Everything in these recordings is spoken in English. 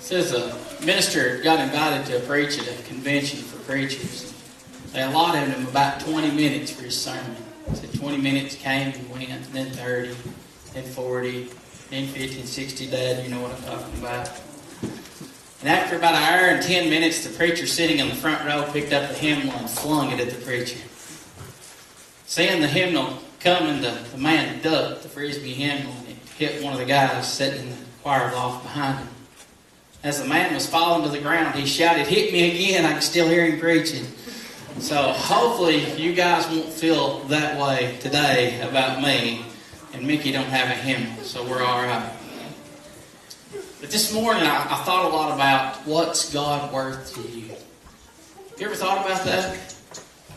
Says a minister got invited to preach at a convention for preachers. They allotted him about 20 minutes for his sermon. So 20 minutes came and went, and then 30, then 40, then 50 and 60. Dad, you know what I'm talking about. And after about an hour and 10 minutes, the preacher sitting in the front row picked up the hymnal and flung it at the preacher. Seeing the hymnal coming, the man ducked the Frisbee hymnal and it hit one of the guys sitting in the choir loft behind him. As the man was falling to the ground, he shouted, "Hit me again, I can still hear him preaching." So hopefully you guys won't feel that way today about me. And Mickey don't have a hymnal, so we're all right. But this morning I thought a lot about what's God worth to you. You ever thought about that?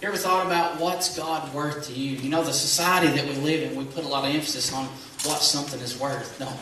You ever thought about what's God worth to you? You know, the society that we live in, we put a lot of emphasis on what something is worth, don't we?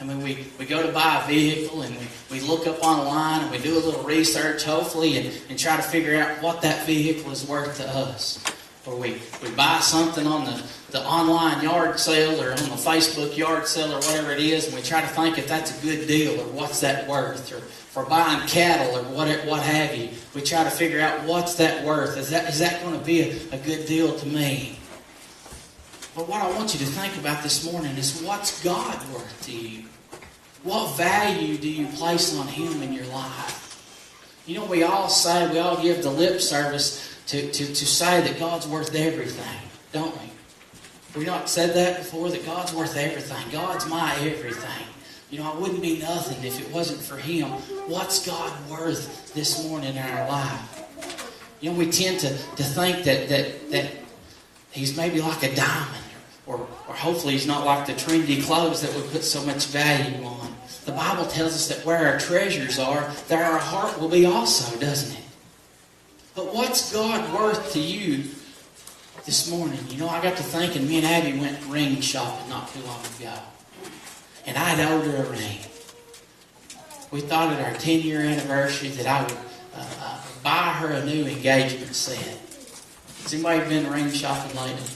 I mean, we go to buy a vehicle and we look up online and we do a little research, hopefully, and try to figure out what that vehicle is worth to us. Or we buy something on the online yard sale or on the Facebook yard sale or whatever it is, and we try to think if that's a good deal or what's that worth. Or for buying cattle or what have you, we try to figure out what's that worth. Is that going to be a good deal to me? But what I want you to think about this morning is what's God worth to you? What value do you place on Him in your life? You know, we all give the lip service to say that God's worth everything, don't we? We've not said that before, that God's worth everything. God's my everything. You know, I wouldn't be nothing if it wasn't for Him. What's God worth this morning in our life? You know, we tend to think that He's maybe like a diamond, or hopefully He's not like the trendy clothes that we put so much value on. The Bible tells us that where our treasures are, there our heart will be also, doesn't it? But what's God worth to you this morning? You know, I got to thinking, me and Abby went ring shopping not too long ago. And I'd owed her a ring. We thought at our 10-year anniversary that I would buy her a new engagement set. Has anybody been ring shopping lately?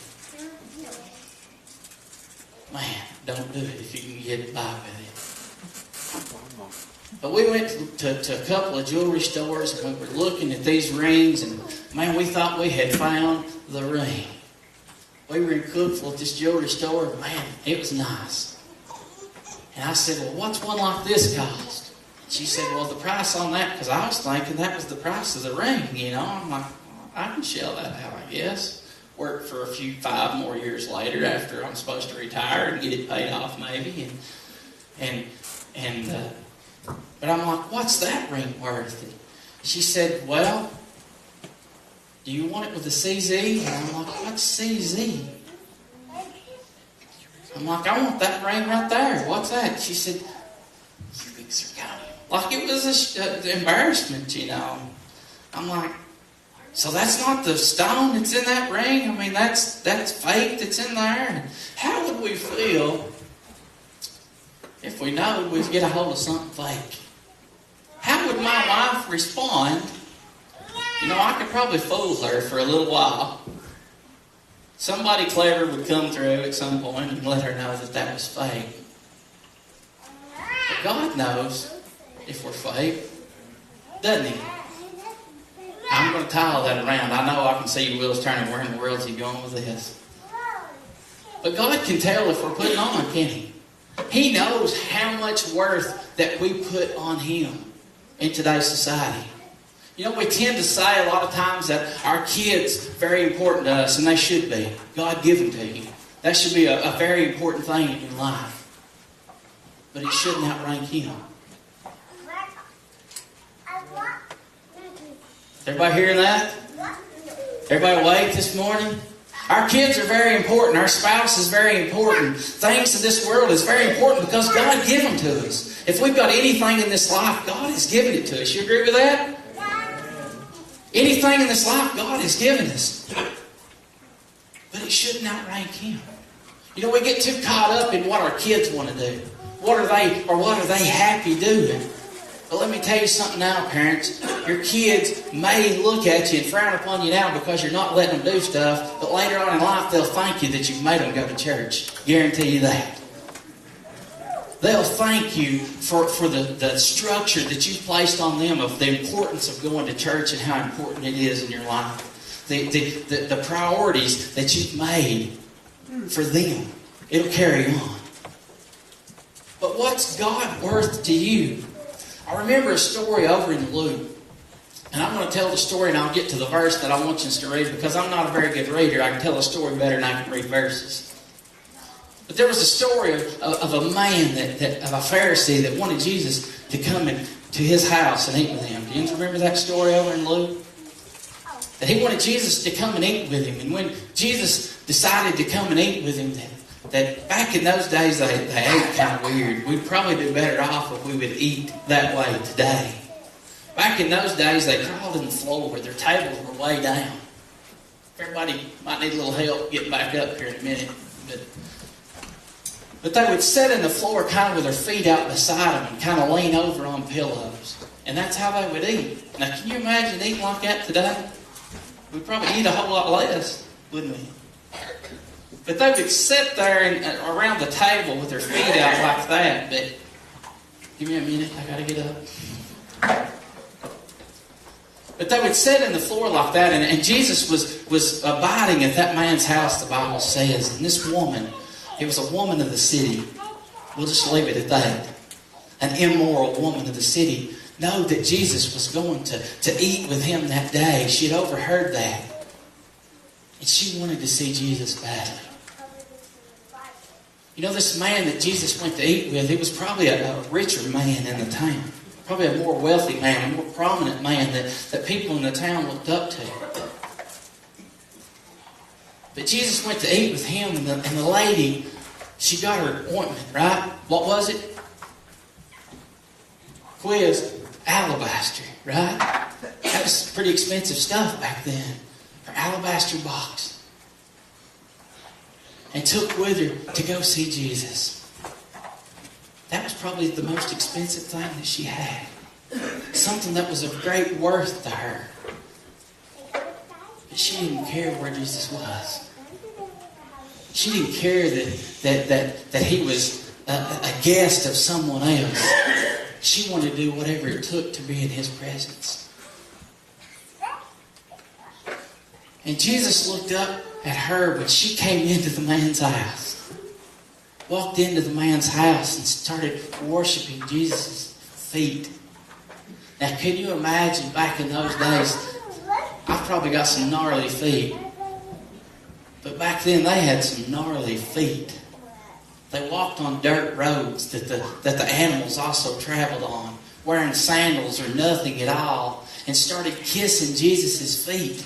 Man, don't do it if you can get by with it. But we went to a couple of jewelry stores and we were looking at these rings, and man, we thought we had found the ring. We were in Cookeville at this jewelry store, and man, it was nice. And I said, "Well, what's one like this cost?" And she said, "Well, the price on that," because I was thinking that was the price of the ring, you know. I'm like, I can shell that out, I guess. Work for 5 more years later after I'm supposed to retire and get it paid off maybe. But I'm like, "What's that ring worth?" And she said, "Well, do you want it with a CZ?" And I'm like, "What's CZ?" I'm like, "I want that ring right there. What's that?" She said, cubic zirconia. Like it was an embarrassment, you know. I'm like, "So that's not the stone that's in that ring? I mean, that's fake that's in there?" And how would we feel if we know we'd get a hold of something fake? How would my wife respond? You know, I could probably fool her for a little while. Somebody clever would come through at some point and let her know that was fake. But God knows if we're fake, doesn't He? I'm going to tie all that around. I know I can see your wheels turning. Where in the world is He going with this? But God can tell if we're putting on, can't He? He knows how much worth that we put on Him in today's society. You know, we tend to say a lot of times that our kids are very important to us, and they should be. God give them to you. That should be a very important thing in your life. But it shouldn't outrank Him. Everybody hearing that? Everybody awake this morning? Our kids are very important. Our spouse is very important. Things in this world is very important because God gave them to us. If we've got anything in this life, God has given it to us. You agree with that? Anything in this life, God has given us. But it shouldn't outrank Him. You know, we get too caught up in what our kids want to do. What are they happy doing? But let me tell you something now, parents. Your kids may look at you and frown upon you now because you're not letting them do stuff, but later on in life they'll thank you that you've made them go to church. Guarantee you that. They'll thank you for the structure that you've placed on them of the importance of going to church and how important it is in your life. The priorities that you've made for them. It'll carry on. But what's God worth to you? I remember a story over in Luke. And I'm going to tell the story and I'll get to the verse that I want you to read because I'm not a very good reader. I can tell a story better than I can read verses. But there was a story of a man, of a Pharisee that wanted Jesus to come to his house and eat with him. Do you remember that story over in Luke? That he wanted Jesus to come and eat with him. And when Jesus decided to come and eat with him, that back in those days they ate kind of weird. We'd probably do better off if we would eat that way today. Back in those days they crawled in the floor where their tables were way down. Everybody might need a little help getting back up here in a minute. But they would sit in the floor kind of with their feet out beside them and kind of lean over on pillows. And that's how they would eat. Now, can you imagine eating like that today? We'd probably eat a whole lot less, wouldn't we? But they would sit there around the table with their feet out like that. But give me a minute, I got to get up. But they would sit in the floor like that. And Jesus was abiding at that man's house, the Bible says. And this woman... It was a woman of the city. We'll just leave it at that. An immoral woman of the city. Know that Jesus was going to eat with him that day. She had overheard that. And she wanted to see Jesus badly. You know, this man that Jesus went to eat with, he was probably a richer man in the town. Probably a more wealthy man, a more prominent man that people in the town looked up to. But Jesus went to eat with him, and the lady, she got her ointment, right? What was it? Quiz, alabaster, right? That was pretty expensive stuff back then. Her alabaster box. And took with her to go see Jesus. That was probably the most expensive thing that she had. Something that was of great worth to her. But she didn't care where Jesus was. She didn't care that he was a guest of someone else. She wanted to do whatever it took to be in his presence. And Jesus looked up at her when she came into the man's house. Walked into the man's house and started worshiping Jesus' feet. Now, can you imagine back in those days? I've probably got some gnarly feet. But back then they had some gnarly feet. They walked on dirt roads that the animals also traveled on, wearing sandals or nothing at all, and started kissing Jesus' feet.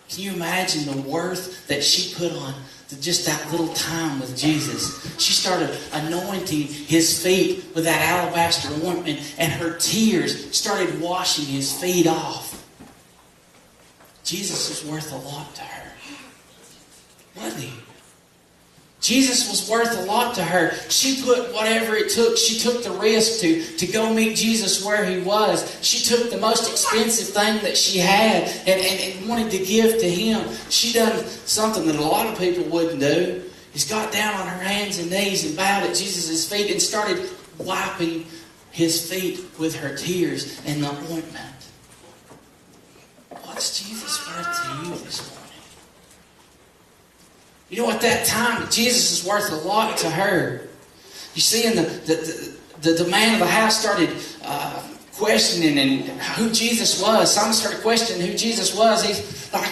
Can you imagine the worth that she put on just that little time with Jesus? She started anointing his feet with that alabaster ointment, and her tears started washing his feet off. Jesus was worth a lot to her. Wasn't he? Jesus was worth a lot to her. She put whatever it took. She took the risk to go meet Jesus where he was. She took the most expensive thing that she had and wanted to give to him. She done something that a lot of people wouldn't do. Is got down on her hands and knees and bowed at Jesus' feet and started wiping his feet with her tears and the ointment. What's Jesus worth to you this morning? You know, at that time, Jesus is worth a lot to her. You see, and the man of the house started questioning and who Jesus was. Some started questioning who Jesus was. He's like,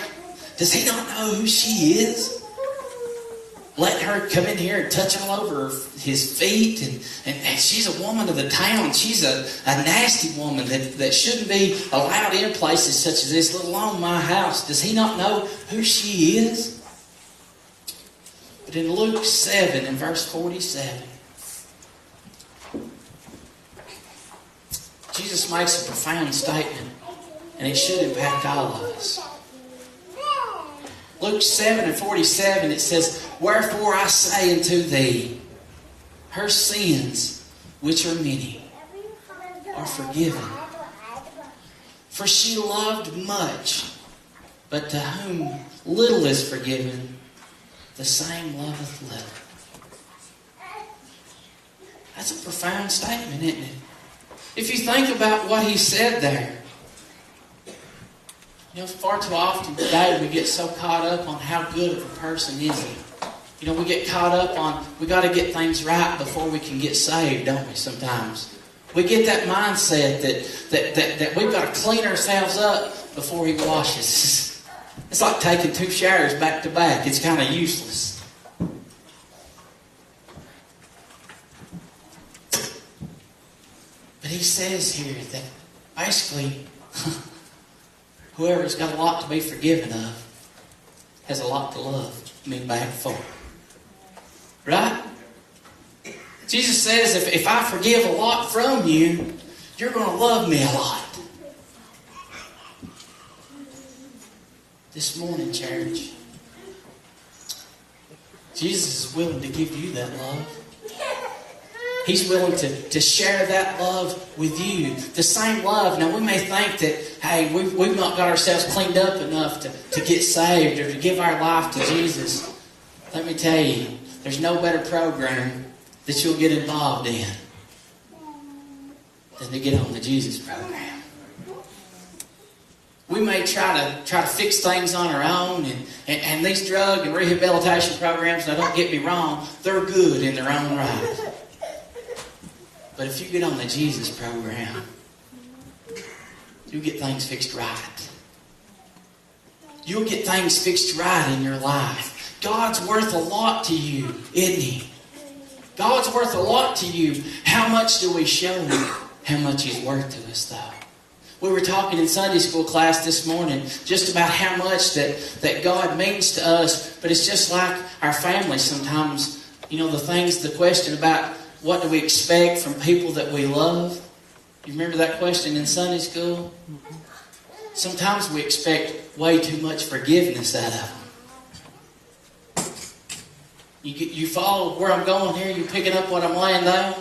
does he not know who she is? Let her come in here and touch all over his feet. And she's a woman of the town. She's a nasty woman that shouldn't be allowed in places such as this, let alone my house. Does he not know who she is? But in Luke 7 and verse 47, Jesus makes a profound statement, and it should impact all of us. Luke 7 and 47, it says, "Wherefore I say unto thee, her sins, which are many, are forgiven. For she loved much, but to whom little is forgiven, the same loveth little." That's a profound statement, isn't it? If you think about what he said there, far too often today we get so caught up on how good of a person is he. We get caught up on, we got to get things right before we can get saved, don't we, sometimes? We get that mindset that we've got to clean ourselves up before he washes us. It's like taking 2 showers back to back. It's kind of useless. But he says here that basically whoever's got a lot to be forgiven of has a lot to love me back for. Right? Jesus says, if I forgive a lot from you, you're going to love me a lot. This morning, church, Jesus is willing to give you that love. He's willing to share that love with you. The same love. Now, we may think that, hey, we've not got ourselves cleaned up enough to get saved or to give our life to Jesus. Let me tell you, there's no better program that you'll get involved in than to get on the Jesus program. We may try to fix things on our own, and these drug and rehabilitation programs, now don't get me wrong, they're good in their own right. But if you get on the Jesus program, you'll get things fixed right. You'll get things fixed right in your life. God's worth a lot to you, isn't He? God's worth a lot to you. How much do we show Him how much He's worth to us, though? We were talking in Sunday school class this morning just about how much that God means to us, but it's just like our family sometimes. The question about what do we expect from people that we love? You remember that question in Sunday school? Sometimes we expect way too much forgiveness out of them. You follow where I'm going here? You picking up what I'm laying down?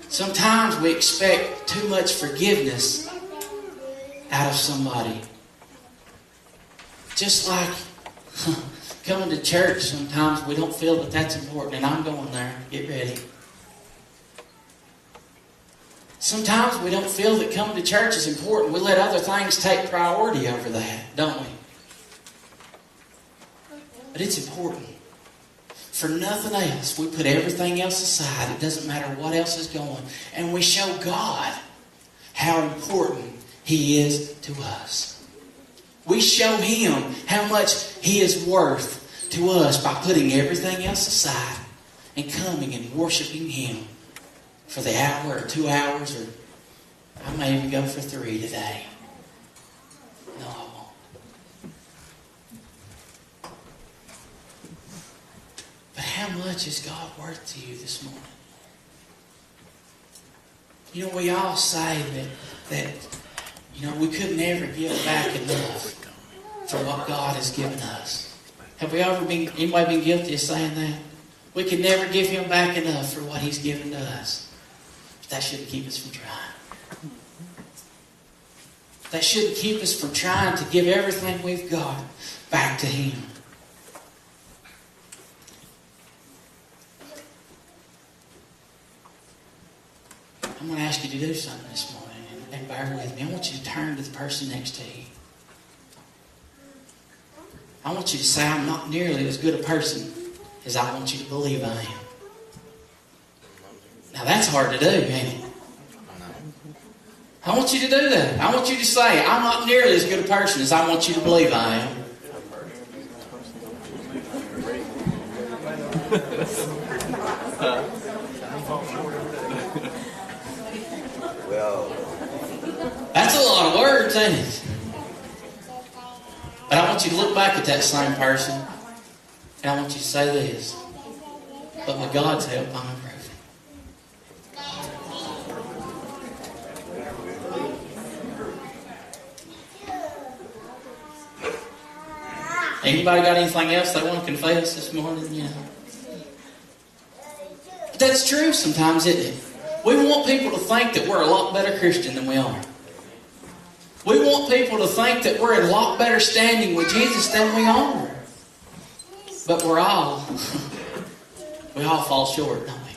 Sometimes we expect too much forgiveness out of somebody. Just like coming to church, sometimes we don't feel that that's important, and I'm going there. Get ready. Sometimes we don't feel that coming to church is important. We let other things take priority over that, don't we? But it's important. For nothing else, we put everything else aside. It doesn't matter what else is going. And we show God how important He is to us. We show Him how much He is worth to us by putting everything else aside and coming and worshiping Him for the hour or 2 hours, or I may even go for 3 today. No, I won't. But how much is God worth to you this morning? We all say that we could never give back enough for what God has given us. Have anybody been guilty of saying that? We could never give Him back enough for what He's given to us. But that shouldn't keep us from trying. That shouldn't keep us from trying to give everything we've got back to Him. I'm going to ask you to do something this morning, and bear with me. I want you to turn to the person next to you. I want you to say, I'm not nearly as good a person as I want you to believe I am. Now that's hard to do, ain't it? I want you to do that. I want you to say, I'm not nearly as good a person as I want you to believe I am. That's a lot of words, ain't it? But I want you to look back at that same person, and I want you to say this: but with God's help, I'm improving. Anybody got anything else they want to confess this morning? But that's true sometimes, isn't it? We want people to think that we're a lot better Christian than we are. We want people to think that we're in a lot better standing with Jesus than we are. But we all fall short, don't we?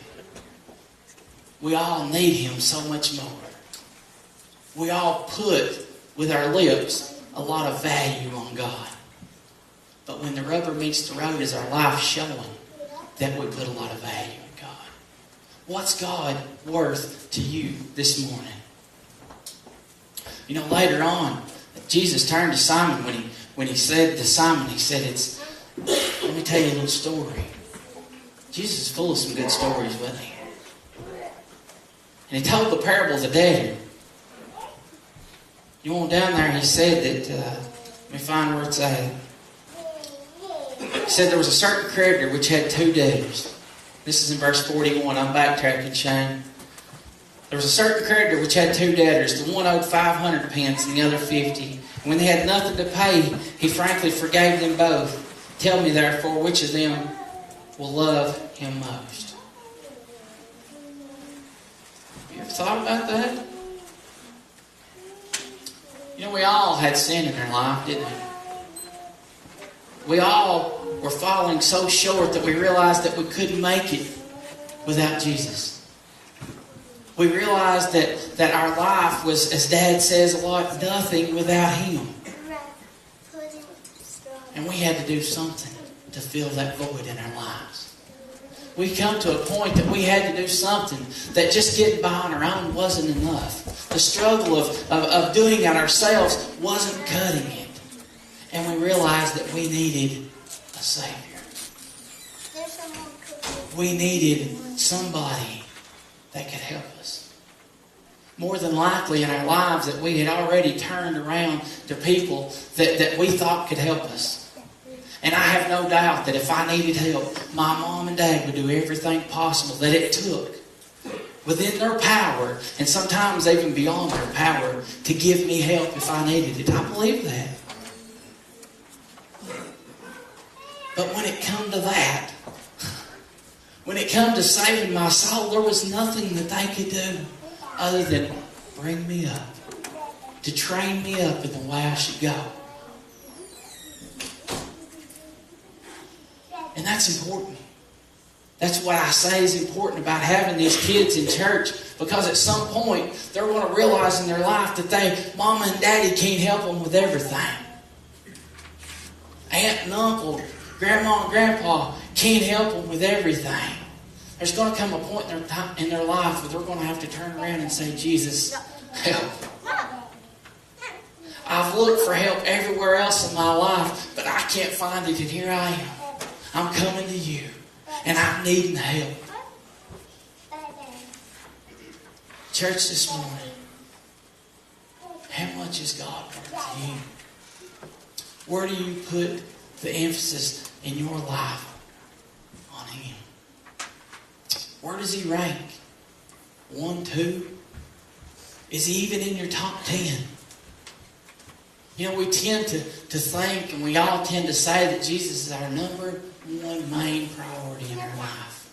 we all need Him so much more. We all put, with our lips, a lot of value on God. But when the rubber meets the road, is our life showing that we put a lot of value in God? What's God worth to you this morning? You know, later on, Jesus turned to Simon when he said to Simon, He said, let me tell you a little story. Jesus is full of some good stories, wasn't He? And He told the parable of the debtor. You went down there, He said that, let me find where it's at. He said there was a certain creditor which had 2 debtors. This is in verse 41. I'm backtracking, Shane. There was a certain creditor which had 2 debtors. The one owed 500 pence and the other 50. And when they had nothing to pay, he frankly forgave them both. Tell me, therefore, which of them will love him most? Have you ever thought about that? You know, we all had sin in our life, didn't we? We all were falling so short that we realized that we couldn't make it without Jesus. We realized that our life was, as Dad says a lot, nothing without Him. And we had to do something to fill that void in our lives. We come to a point that we had to do something, that just getting by on our own wasn't enough. The struggle of doing it ourselves wasn't cutting it. And we realized that we needed a Savior. We needed somebody that could help us. More than likely in our lives that we had already turned around to people that we thought could help us. And I have no doubt that if I needed help, my mom and dad would do everything possible that it took within their power, and sometimes even beyond their power, to give me help if I needed it. I believe that. But when it come to that, when it come to saving my soul, there was nothing that they could do other than bring me up, to train me up in the way I should go. And that's important. That's what I say is important about having these kids in church, because at some point they're going to realize in their life that Mama and Daddy can't help them with everything. Aunt and Uncle, Grandma and Grandpa can't help them with everything. There's going to come a point in their life where they're going to have to turn around and say, Jesus, help. I've looked for help everywhere else in my life, but I can't find it, and here I am. I'm coming to you, and I'm needing help. Church this morning, how much is God worth to you? Where do you put the emphasis in your life on Him? Where does He rank? 1, 2? Is He even in your top 10? You know, we tend to think, and we all tend to say that Jesus is our number 1 main priority in our life.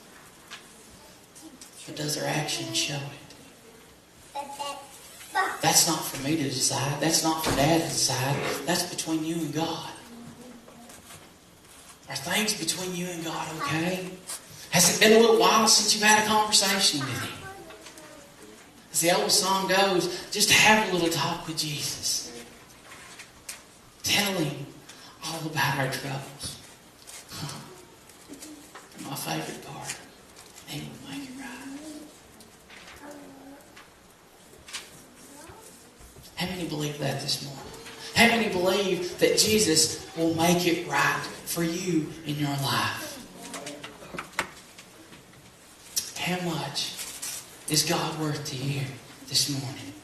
But does our actions show it? That's not for me to decide. That's not for Dad to decide. That's between you and God. Are things between you and God okay? Has it been a little while since you've had a conversation with Him? As the old song goes, just have a little talk with Jesus. Tell Him all about our troubles. My favorite part. He will make it right. How many believe that this morning? How many believe that Jesus will make it right for you in your life? How much is God worth to you this morning?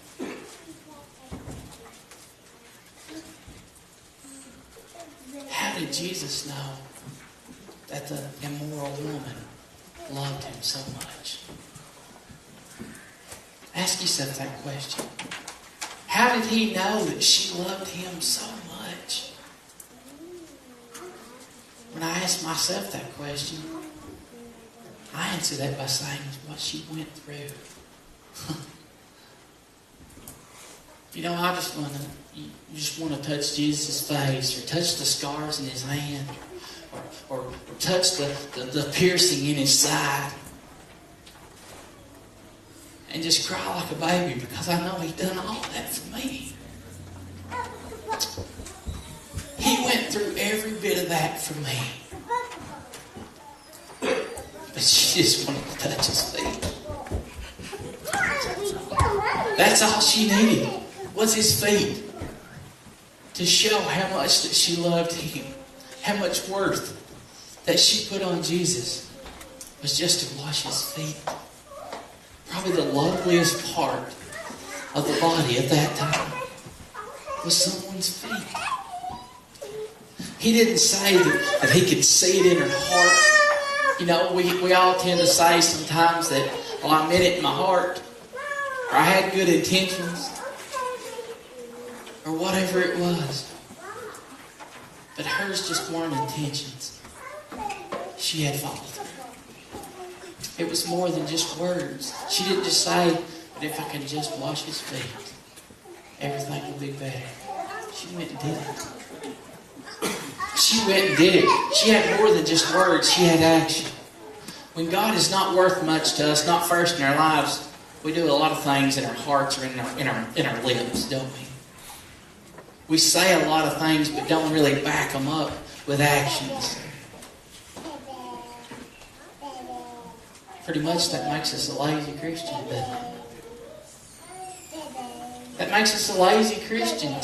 How did Jesus know that the immoral woman loved Him so much? Ask yourself that question. How did He know that she loved Him so much? When I ask myself that question, I answer that by saying what she went through. You know, you just want to touch Jesus' face, or touch the scars in His hand, or touch the piercing in His side. and just cry like a baby because I know He done all that for me. He went through every bit of that for me. But she just wanted to touch His feet. That's all she needed, was His feet, to show how much that she loved Him, how much worth that she put on Jesus was just to wash His feet. Probably the loveliest part of the body at that time was someone's feet. He didn't say that He could see it in her heart. You know, we all tend to say sometimes that, well, I meant it in my heart, or I had good intentions, or whatever it was. But hers just weren't intentions. She had followed through. It was more than just words. She didn't just say, but if I can just wash His feet, everything will be better. She went and did it. She went and did it. She had more than just words. She had action. When God is not worth much to us, not first in our lives, we do a lot of things in our hearts or in our lips, don't we? We say a lot of things but don't really back them up with actions. Pretty much that makes us a lazy Christian, doesn't it? That makes us a lazy Christian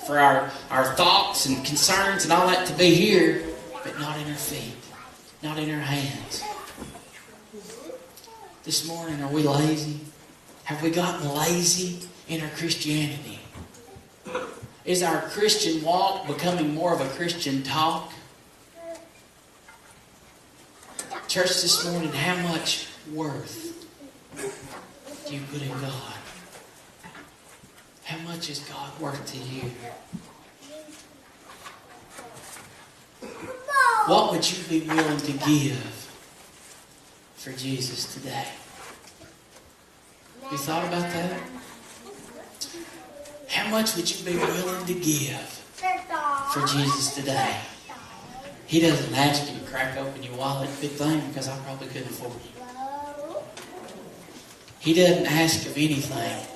for our thoughts and concerns and all that to be here, but not in our feet, not in our hands. This morning, are we lazy? Have we gotten lazy in our Christianity? Is our Christian walk becoming more of a Christian talk? Church, this morning, how much worth do you put in God? How much is God worth to you? What would you be willing to give for Jesus today? Have you thought about that? How much would you be willing to give for Jesus today? He doesn't ask you to crack open your wallet, big thing, because I probably couldn't afford it. He doesn't ask of anything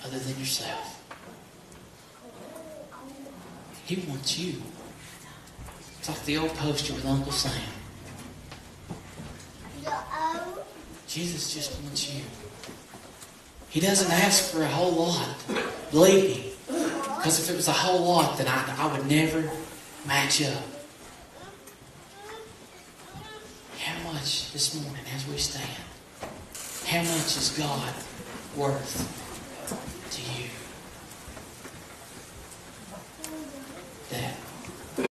other than yourself. He wants you. It's like the old poster with Uncle Sam. Jesus just wants you. He doesn't ask for a whole lot. Believe me. Because if it was a whole lot, then I would never match up. How much this morning as we stand? How much is God worth